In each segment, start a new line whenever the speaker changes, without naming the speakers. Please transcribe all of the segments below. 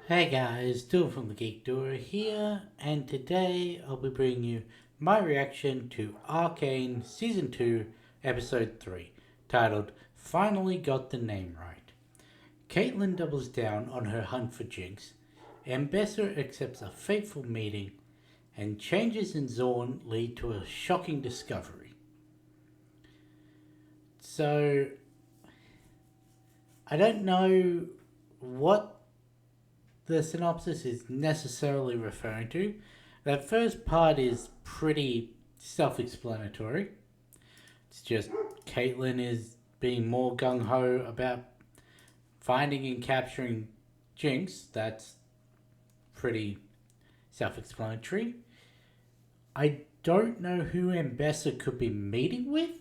Hey guys, Dylan from the Geek Doer here, and today I'll be bringing you my reaction to Arcane Season 2, Episode 3, titled Finally Got the Name Right. Caitlin doubles down on her hunt for Jinx, Ambassador accepts a fateful meeting, and changes in Zorn lead to a shocking discovery. So, I don't know what the synopsis is necessarily referring to. That first part is pretty self explanatory. It's just Caitlyn is being more gung ho about finding and capturing Jinx. That's pretty self explanatory. I don't know who Ambessa could be meeting with,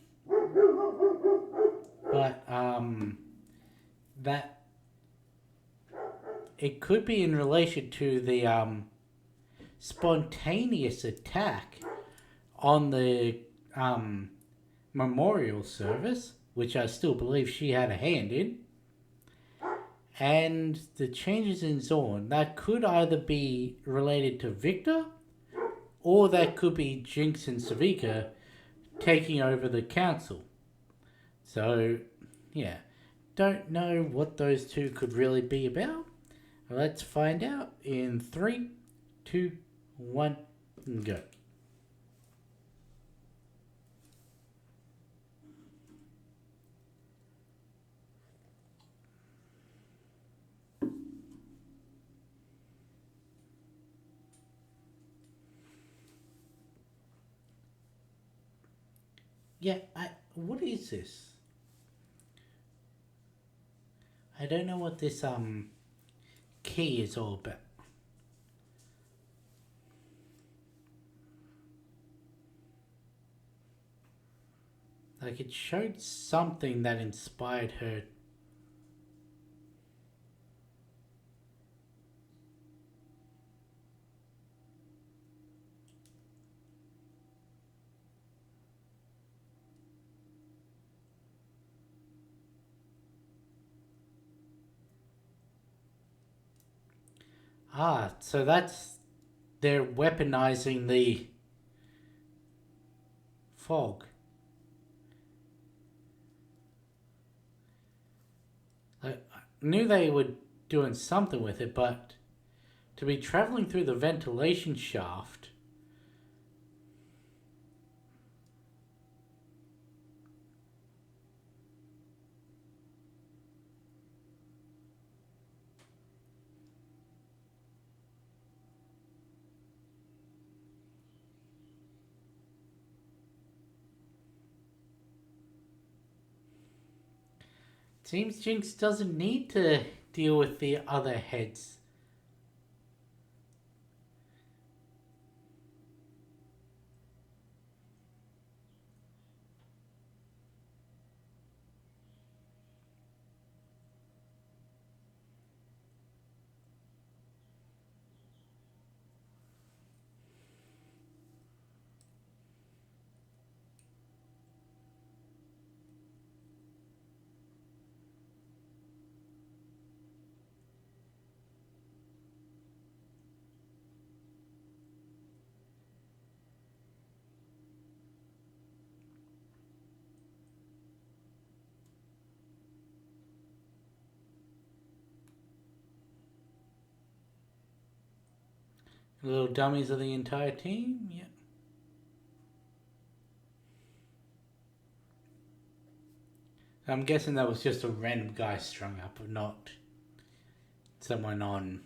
but that it could be in relation to the spontaneous attack on the memorial service, which I still believe she had a hand in, and the changes in Zorn. That could either be related to Victor, or that could be Jinx and Savika taking over the council. So, yeah, don't know what those two could really be about. Let's find out in 3, 2, 1, go. Yeah, what is this? I don't know what this key is all about. Like it showed something that inspired her. So that's they're weaponizing the fog. I knew they were doing something with it, but to be traveling through the ventilation shaft. Seems Jinx doesn't need to deal with the other heads. Little dummies of the entire team. Yeah. I'm guessing that was just a random guy strung up, not someone on,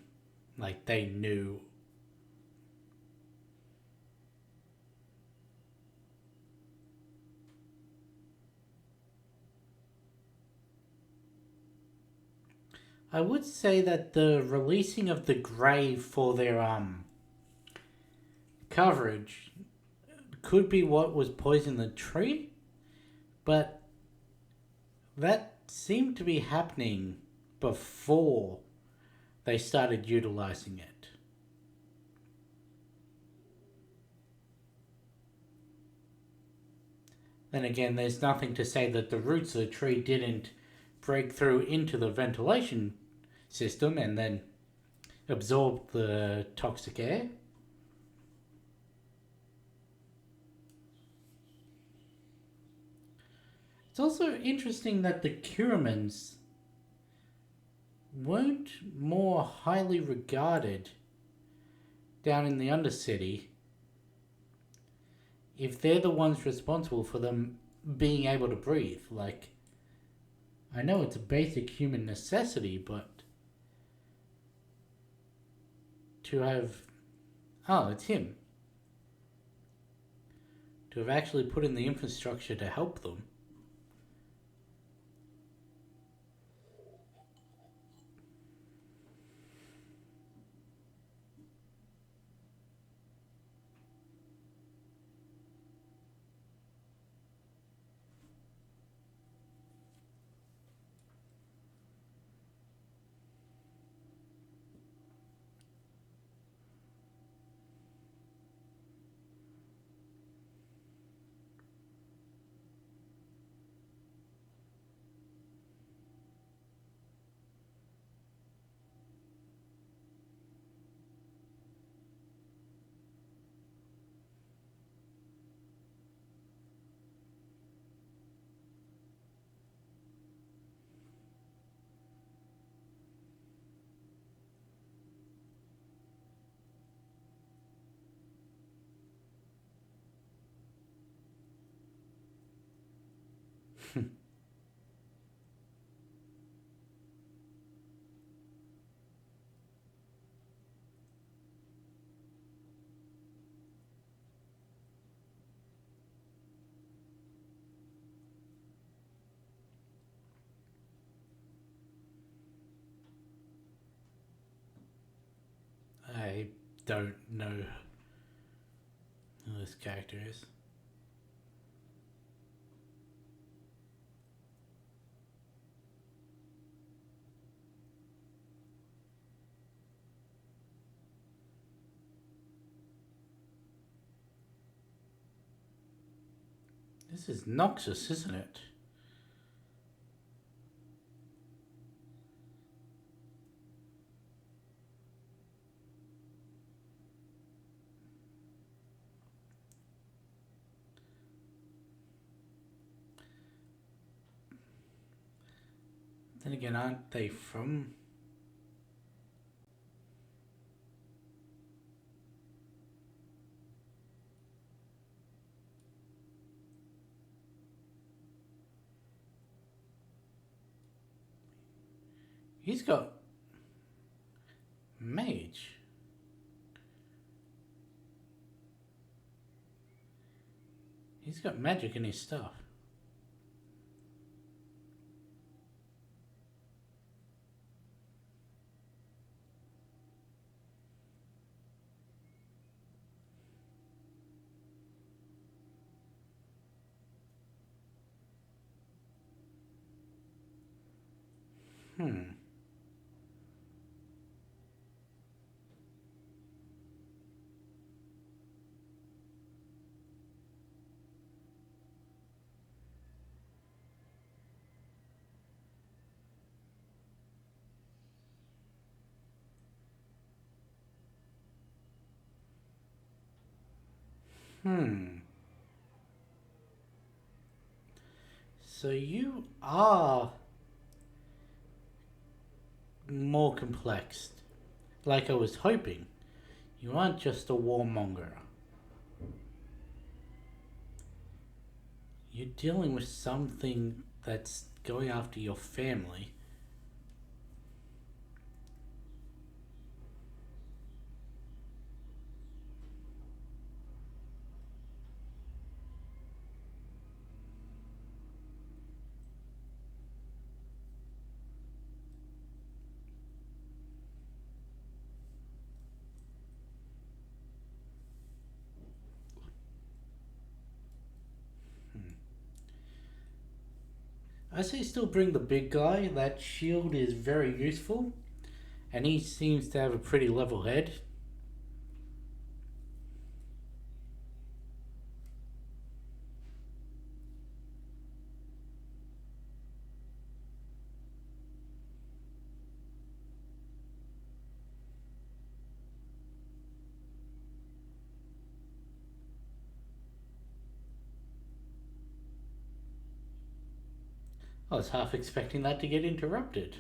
like, they knew. I would say that the releasing of the grave for their coverage could be what was poisoning the tree, but that seemed to be happening before they started utilizing it. Then again, there's nothing to say that the roots of the tree didn't break through into the ventilation system and then absorb the toxic air. It's also interesting that the Kiramans weren't more highly regarded down in the Undercity if they're the ones responsible for them being able to breathe. Like, I know it's a basic human necessity, but to have... Oh, it's him. To have actually put in the infrastructure to help them. I don't know who this character is. This is Noxus, isn't it? Then again, aren't they from... He's got... Mage. He's got magic in his stuff. Hmm. Hmm. So you are more complex. Like I was hoping. You aren't just a warmonger. You're dealing with something that's going after your family. I say still bring the big guy. That shield is very useful. And he seems to have a pretty level head. I was half expecting that to get interrupted.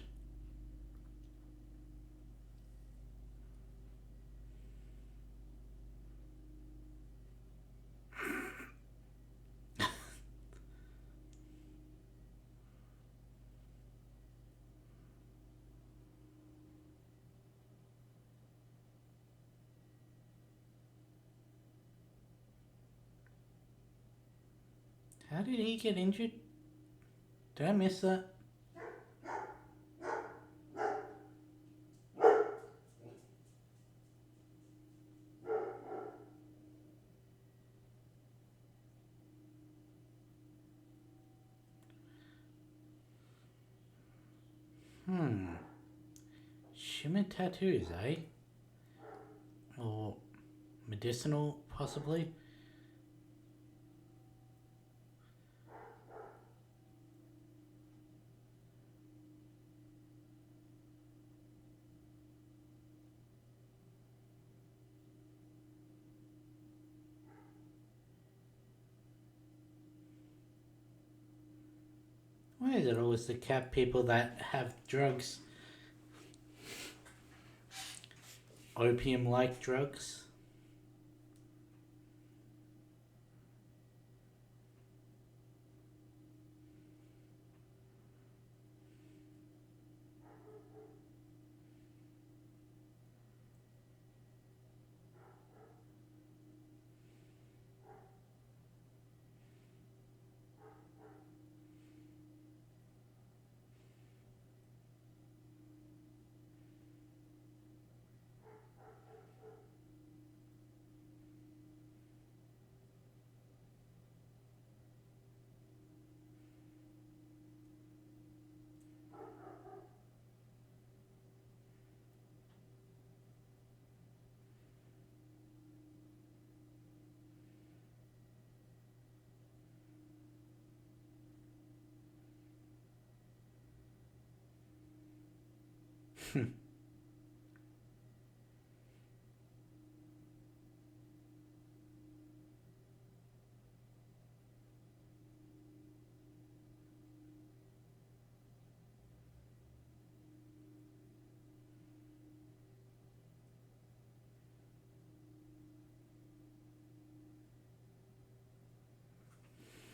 How did he get injured? Did I miss that? Hmm. Shimmer tattoos, eh? Or medicinal, possibly? Why is it always the cat people that have drugs? Opium-like drugs?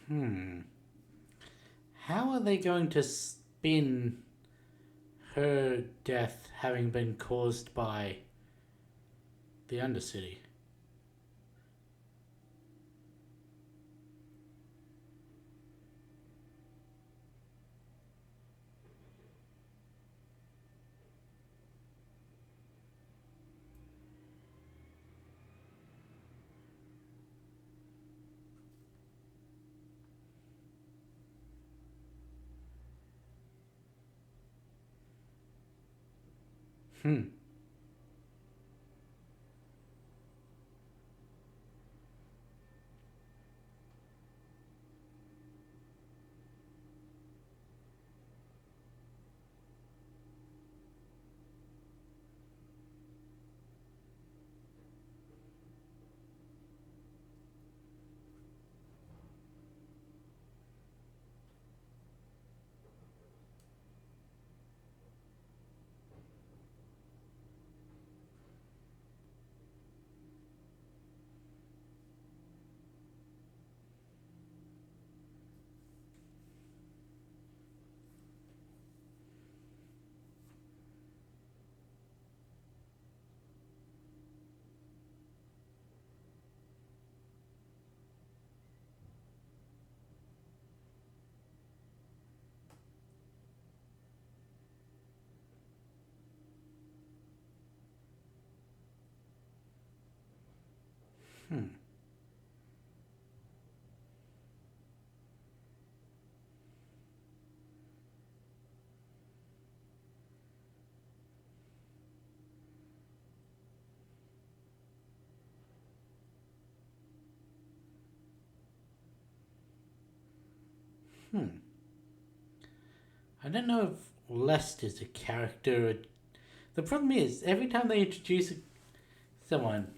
Hmm. How are they going to spin her death having been caused by the Undercity? Hmm. Hmm. Hmm. I don't know if Lest is a character. The problem is, every time they introduce someone,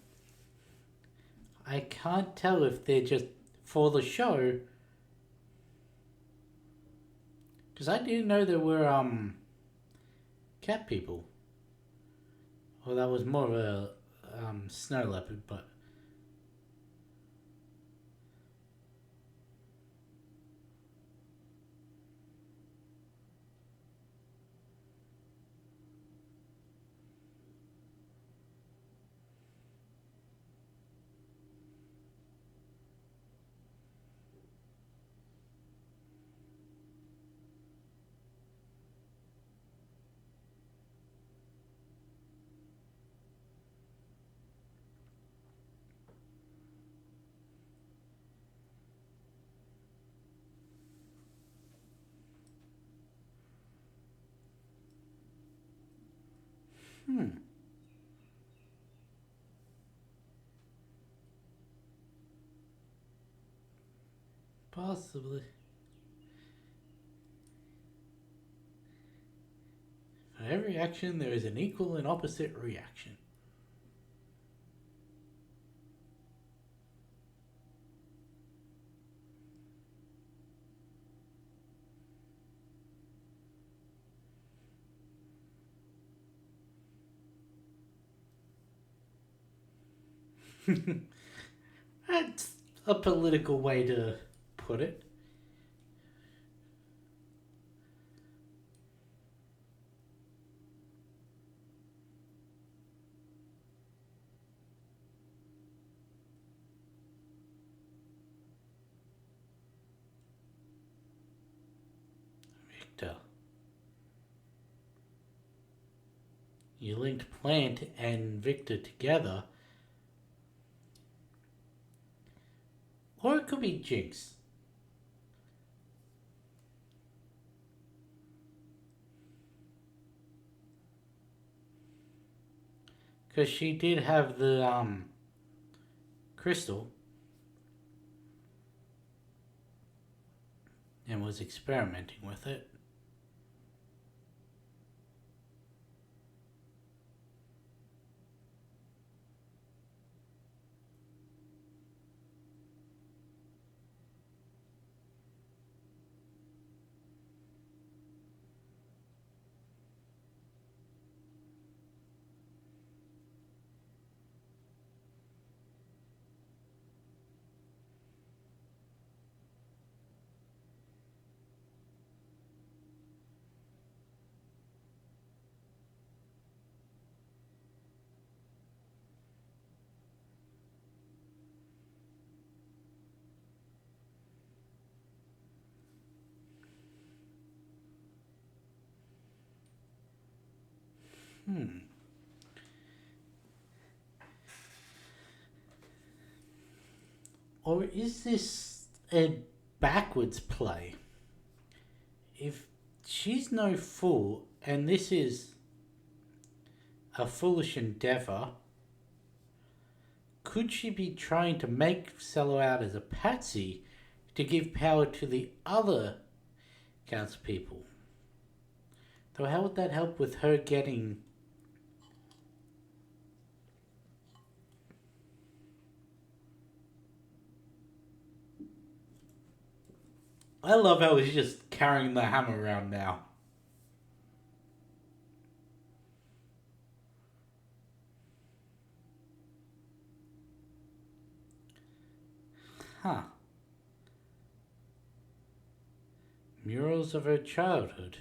I can't tell if they're just for the show Because I didn't know there were cat people. Well, that was more of a snow leopard, but possibly. For every action, there is an equal and opposite reaction. That's a political way to put it. Victor. You linked Plant and Victor together. Or it could be Jinx. Because she did have the crystal and was experimenting with it. Or is this a backwards play? If she's no fool and this is a foolish endeavor, could she be trying to make Cello out as a patsy to give power to the other council people? Though how would that help with her getting... I love how he's just carrying the hammer around now. Huh. Murals of her childhood.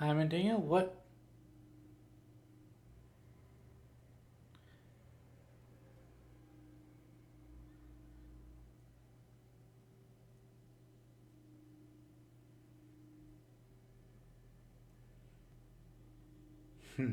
Heimerdinger? What? Hmm.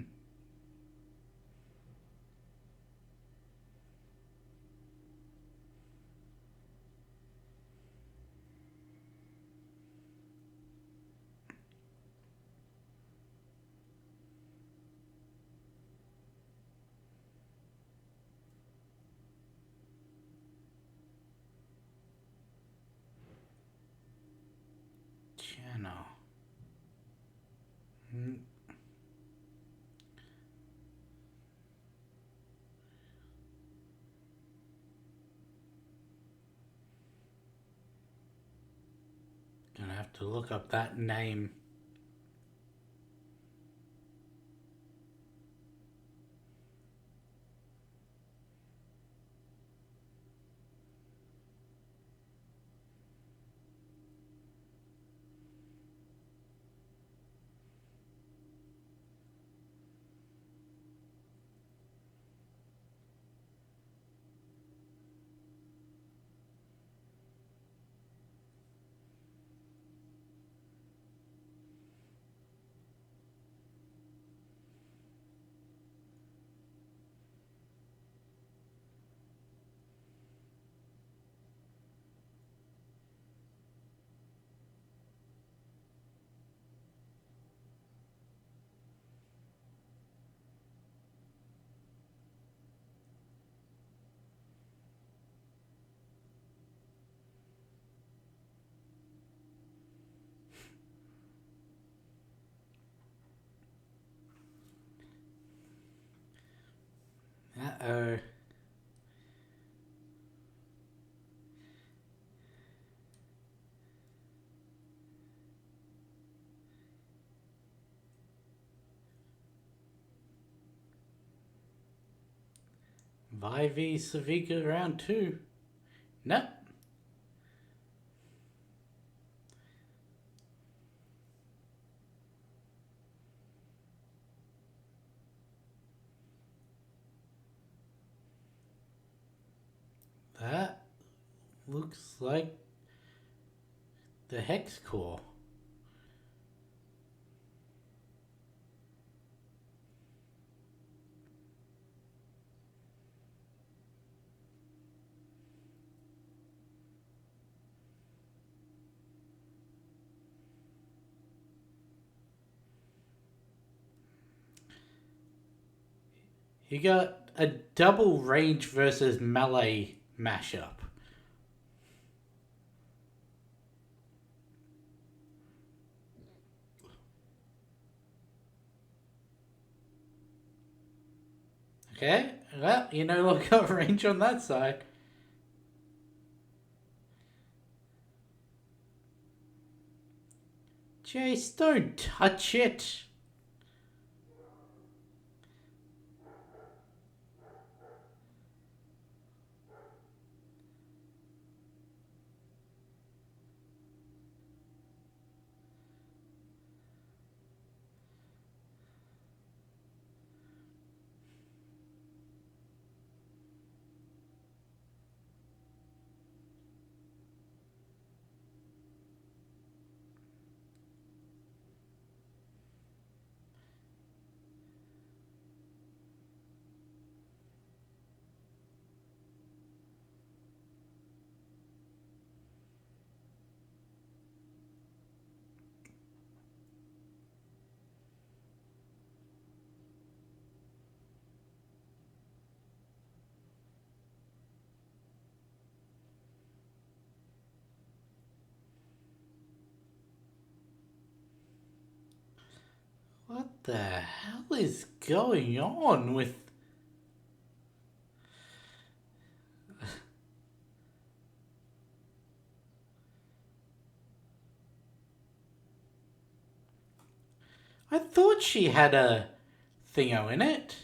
Channel. Hmm. Gonna have to look up that name. Uh-oh. Vivi Savika round 2. Nope. That looks like the Hex Core. You got a double range versus melee mashup. Okay, well, you no longer got range on that side. Jace, don't touch it. What the hell is going on with... I thought she had a thingo in it.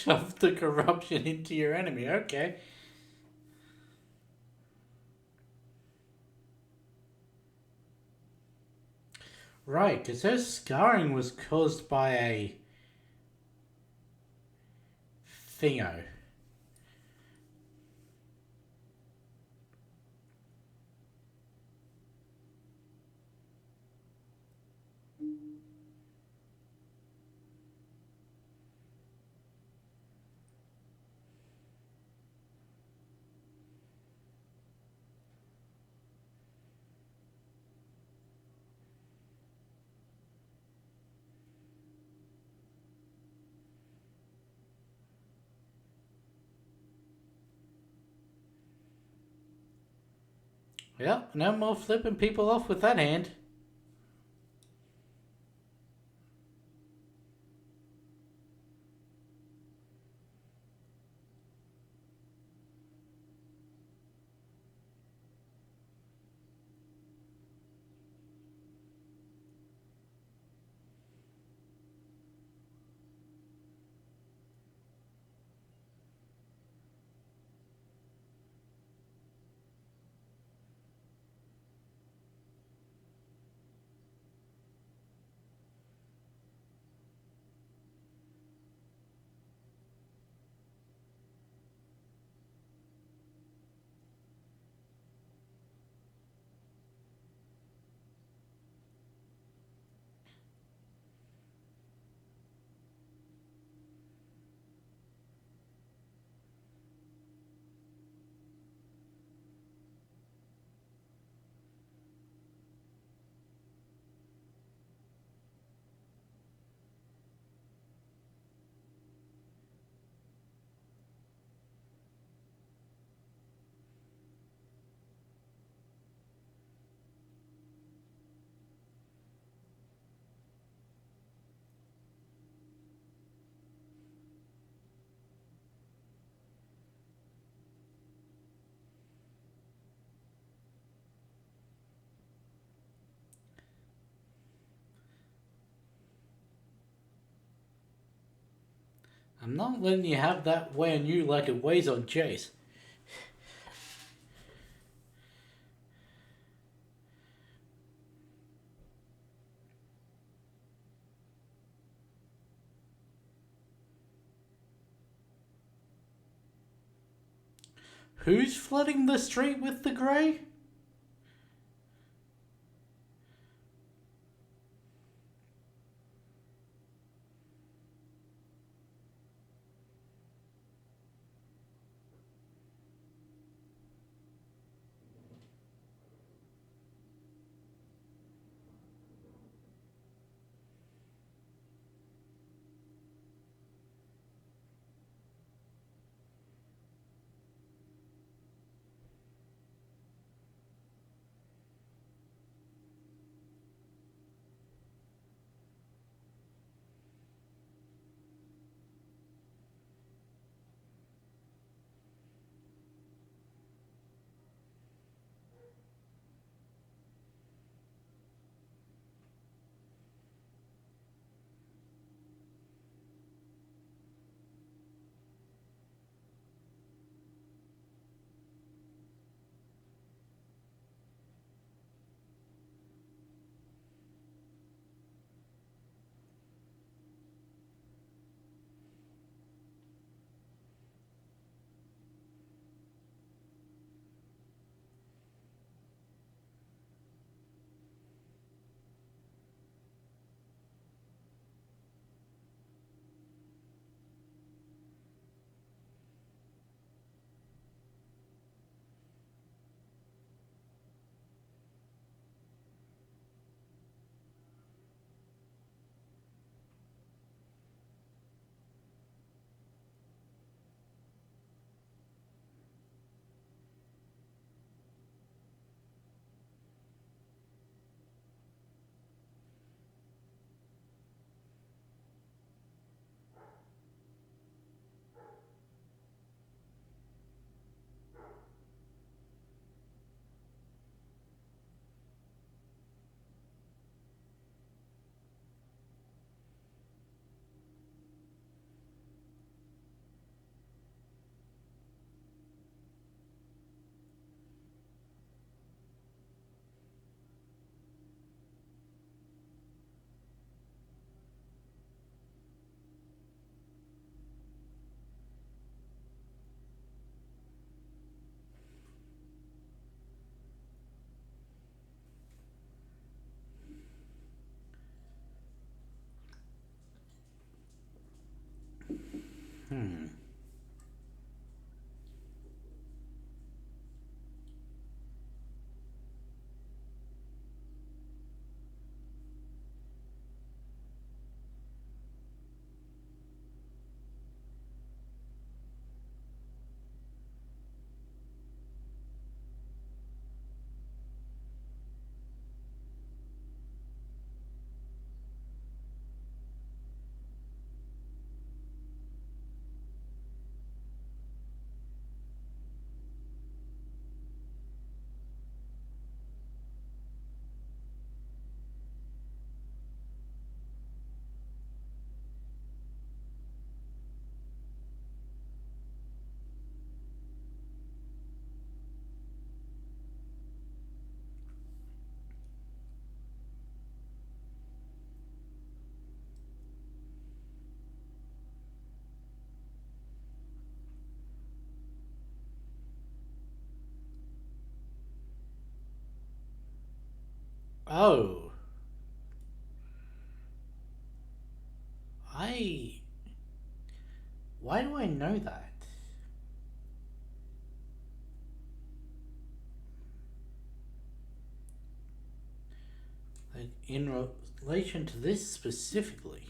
Shove the corruption into your enemy. Okay. Right, because her scarring was caused by a thingo. Yep, no more flipping people off with that hand. I'm not letting you have that weigh on you like it weighs on Chase. Who's flooding the street with the grey? Oh, I. Why do I know that? Like, in relation to this specifically.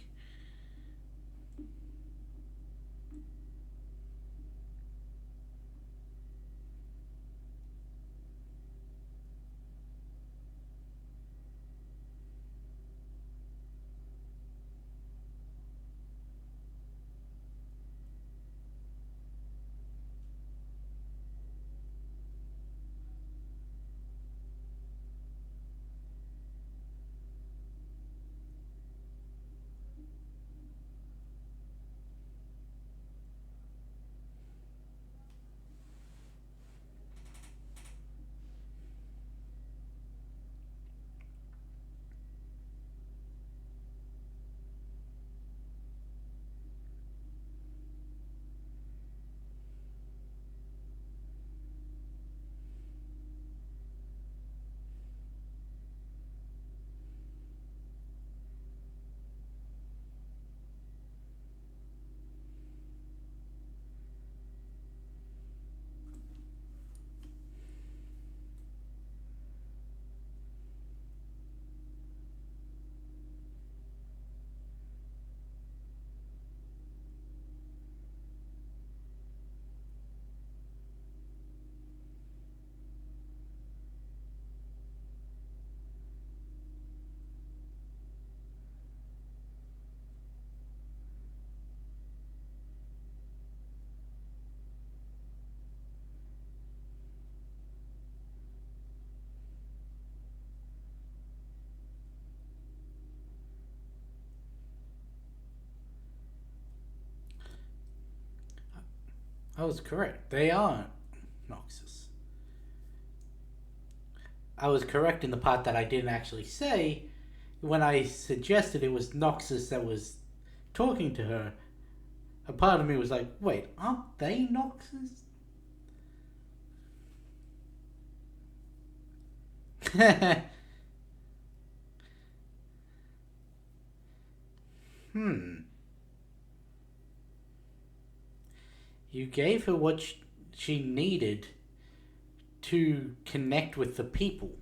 I was correct. They aren't Noxus. I was correct in the part that I didn't actually say. When I suggested it was Noxus that was talking to her, a part of me was like, wait, aren't they Noxus? Hmm. You gave her what she needed to connect with the people.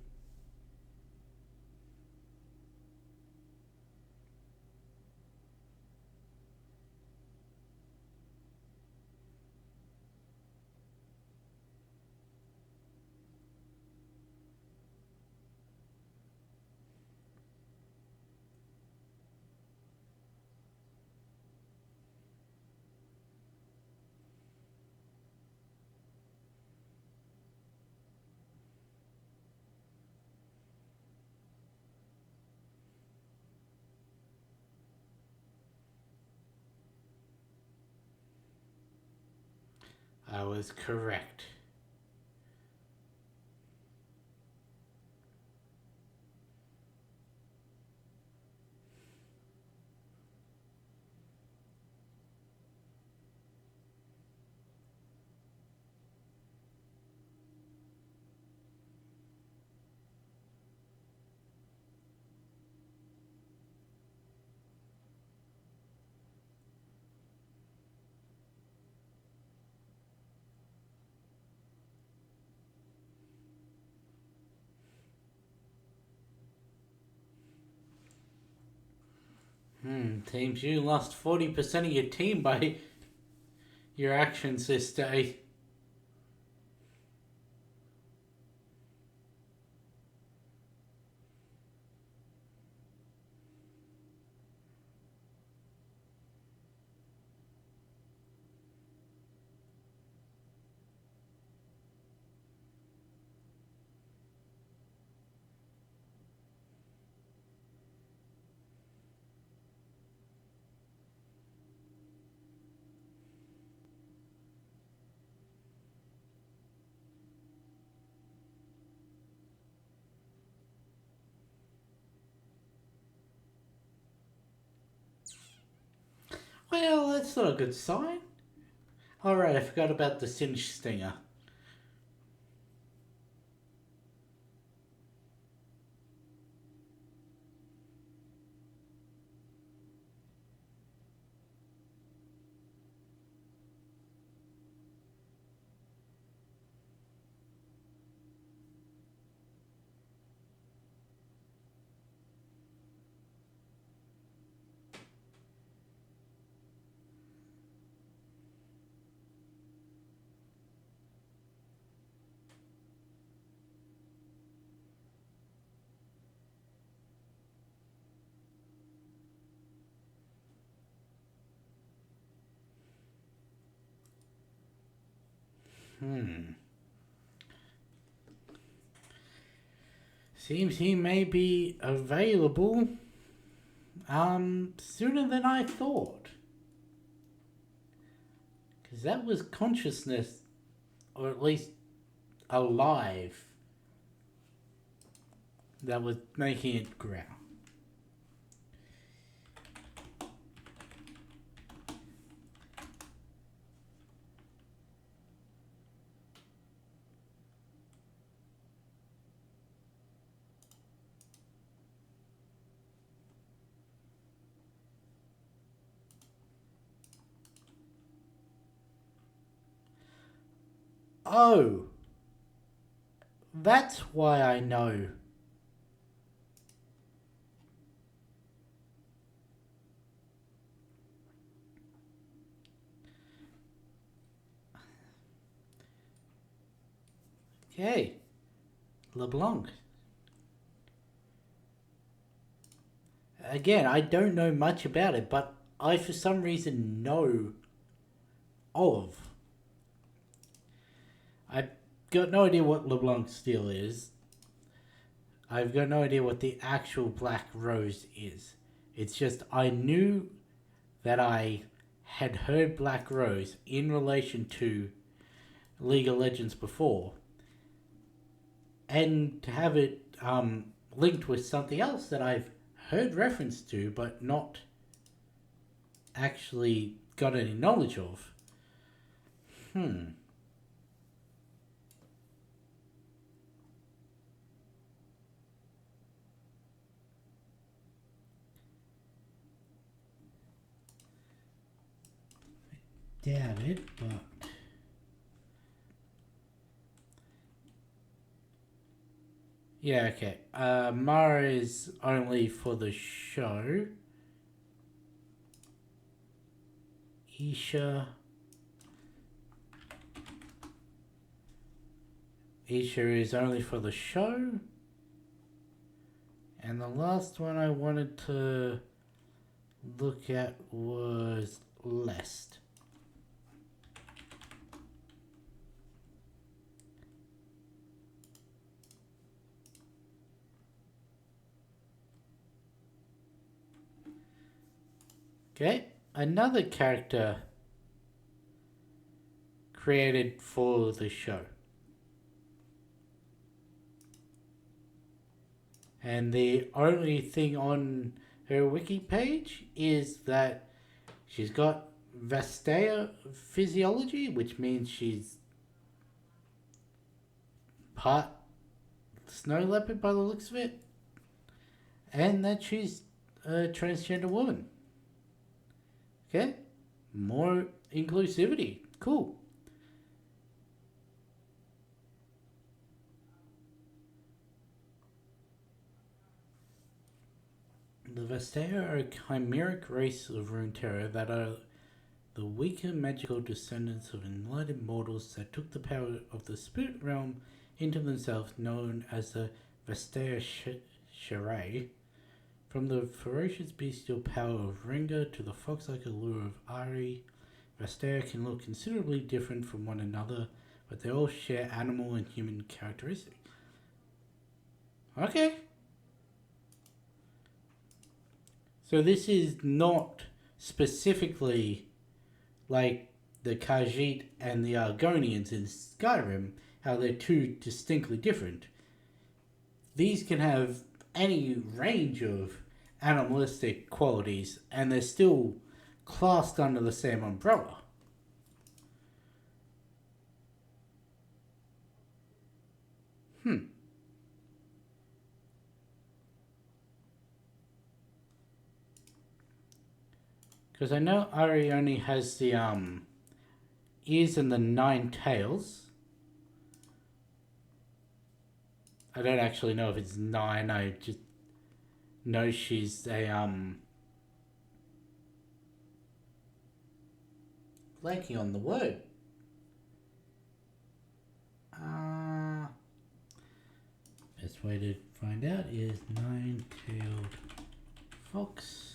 I was correct. Teams, you lost 40% of your team by your actions this day. Well, that's not a good sign. Alright, I forgot about the Singe Stinger. Hmm. Seems he may be available sooner than I thought. Because that was consciousness, or at least alive, that was making it growl. Oh, that's why I know. Okay, LeBlanc. Again, I don't know much about it, but I for some reason know of. I've got no idea what LeBlanc steel is. I've got no idea what the actual Black Rose is. It's just I knew that I had heard Black Rose in relation to League of Legends before, and to have it linked with something else that I've heard reference to but not actually got any knowledge of. Doubt it, but yeah, okay. Mara is only for the show. Isha is only for the show. And the last one I wanted to look at was Lest. Okay, another character created for the show. And the only thing on her wiki page is that she's got Vestea physiology, which means she's part snow leopard by the looks of it, and that she's a transgender woman. Okay, more inclusivity. Cool. The Vestea are a chimeric race of Runeterra that are the weaker magical descendants of enlightened mortals that took the power of the spirit realm into themselves, known as the Vestea Shirae. From the ferocious bestial power of Renga to the fox-like allure of Ari, Vestea can look considerably different from one another, but they all share animal and human characteristics. Okay. So this is not specifically like the Khajiit and the Argonians in Skyrim, how they're two distinctly different. These can have any range of animalistic qualities, and they're still classed under the same umbrella. Because I know Ari only has the ears and the 9 tails. I don't actually know if it's 9. I just know she's a blanking on the word. Best way to find out is 9-tailed fox.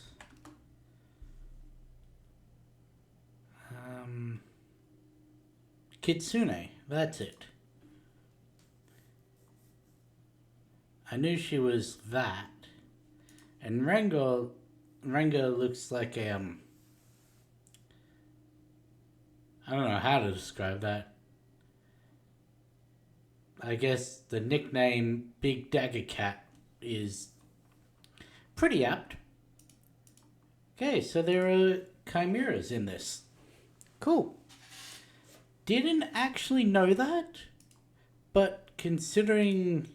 Kitsune. That's it. I knew she was that. And Renga looks like a, I don't know how to describe that. I guess the nickname Big Dagger Cat is pretty apt. Okay, so there are chimeras in this. Cool. Didn't actually know that, but considering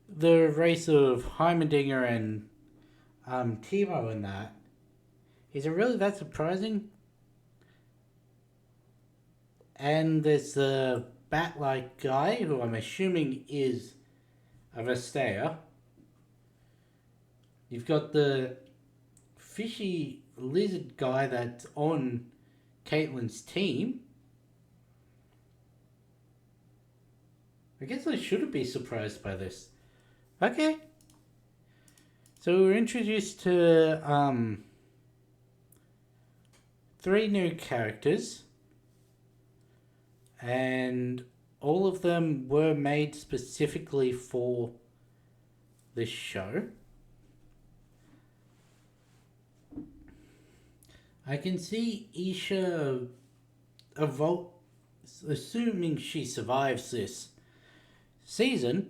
the race of Heimerdinger and Timo in that, is it really that surprising? And there's the bat-like guy, who I'm assuming is a Vestea. You've got the fishy lizard guy that's on Caitlyn's team. I guess I shouldn't be surprised by this. Okay. So we're introduced to 3 new characters. And all of them were made specifically for this show. I can see Isha assuming she survives this season,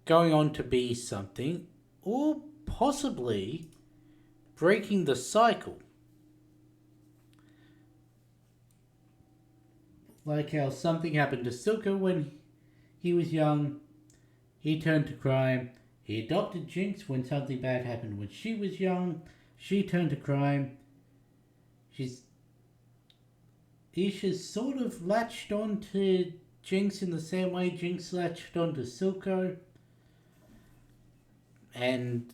going on to be something, or possibly breaking the cycle. Like how something happened to Silco when he was young, he turned to crime. He adopted Jinx when something bad happened when she was young, she turned to crime. Isha's sort of latched on to Jinx in the same way Jinx latched on to Silco. And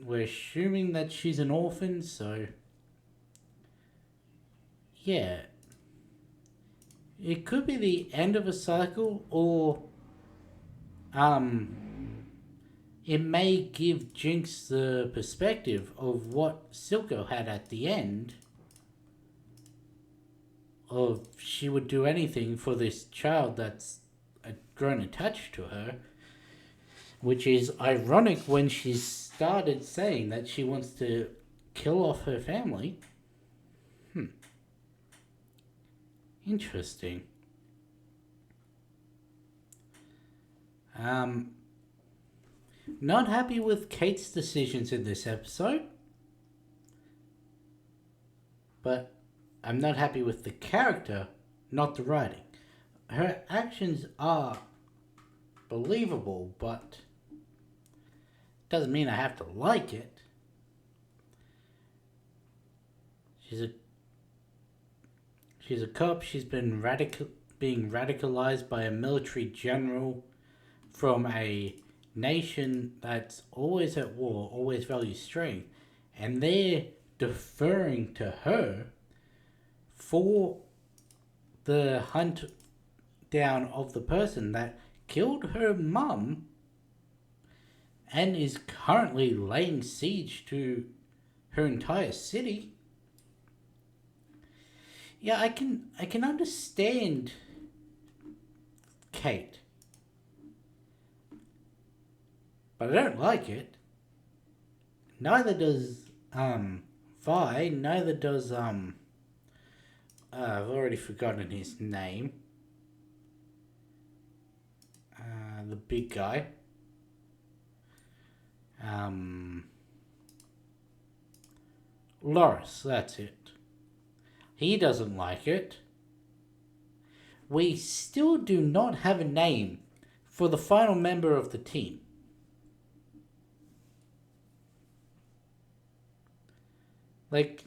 we're assuming that she's an orphan, so yeah. It could be the end of a cycle, or it may give Jinx the perspective of what Silco had at the end, of she would do anything for this child that's grown attached to her, which is ironic when she started saying that she wants to kill off her family. Interesting. Not happy with Kate's decisions in this episode, but I'm not happy with the character, not the writing. Her actions are believable, but doesn't mean I have to like it. She's a cop. She's been being radicalized by a military general from a nation that's always at war, always values strength, and they're deferring to her for the hunt down of the person that killed her mum and is currently laying siege to her entire city. Yeah, I can understand Kate, but I don't like it. Neither does Vi. Neither does I've already forgotten his name. The big guy. Loris, that's it. He doesn't like it. We still do not have a name for the final member of the team. Like,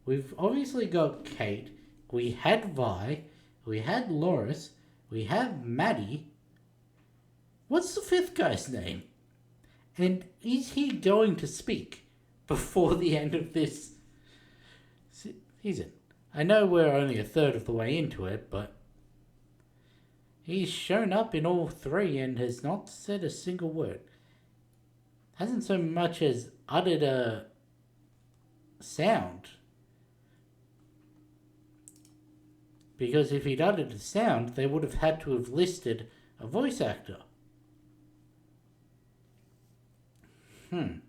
we've obviously got Kate, we had Vi, we had Loris, we have Maddie. What's the 5th guy's name? And is he going to speak before the end of this season? I know we're only a third of the way into it, but he's shown up in all 3 and has not said a single word. Hasn't so much as uttered a sound. Because if he'd uttered a sound, they would have had to have listed a voice actor. Who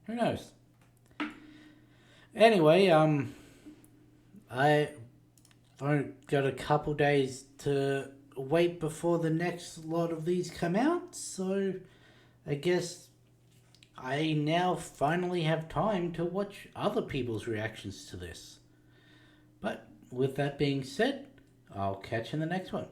knows? Anyway, I got a couple days to wait before the next lot of these come out, so I guess I now finally have time to watch other people's reactions to this. But with that being said, I'll catch you in the next one.